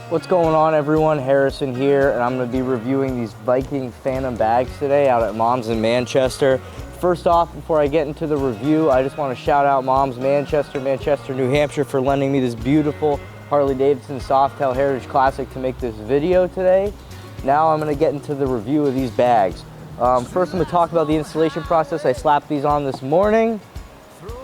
What's going on, everyone? Harrison here, and I'm going to be reviewing these Viking Phantom bags today out at Mom's in Manchester. First off, before I get into the review, I just want to shout out Mom's Manchester, New Hampshire, for lending me this beautiful Harley Softail Heritage Classic to make this video today. Now I'm going to get into the review of these bags. First, I'm going to talk about the installation process. I slapped these on this morning.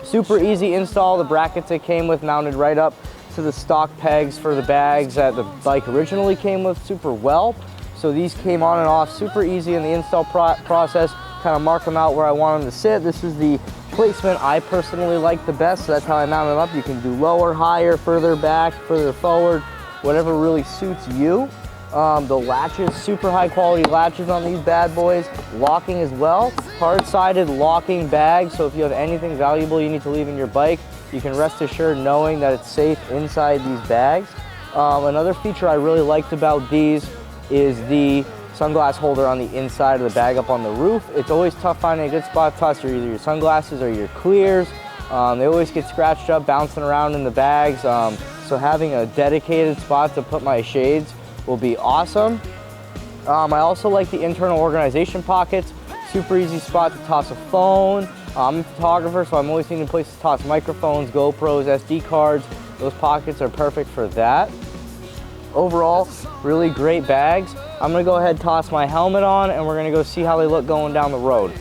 Super easy install. The brackets it came with mounted right up to the stock pegs for the bags that the bike originally came with super well. So these came on and off super easy in the install process. Kind of mark them out where I want them to sit. This is the placement I personally like the best, so that's how I mount them up. You can do lower, higher, further back, further forward, whatever really suits you. The latches, super high quality latches on these bad boys. Locking as well, hard-sided locking bag, so if you have anything valuable you need to leave in your bike, you can rest assured knowing that it's safe inside these bags. Another feature I really liked about these is the sunglass holder on the inside of the bag up on the roof. It's always tough finding a good spot to toss either your sunglasses or your clears. They always get scratched up bouncing around in the bags, so having a dedicated spot to put my shades will be awesome. I also like the internal organization pockets. Super easy spot to toss a phone. I'm a photographer, so I'm always needing places to toss microphones, GoPros, SD cards. Those pockets are perfect for that. Overall, really great bags. I'm gonna go ahead and toss my helmet on, and we're gonna go see how they look going down the road.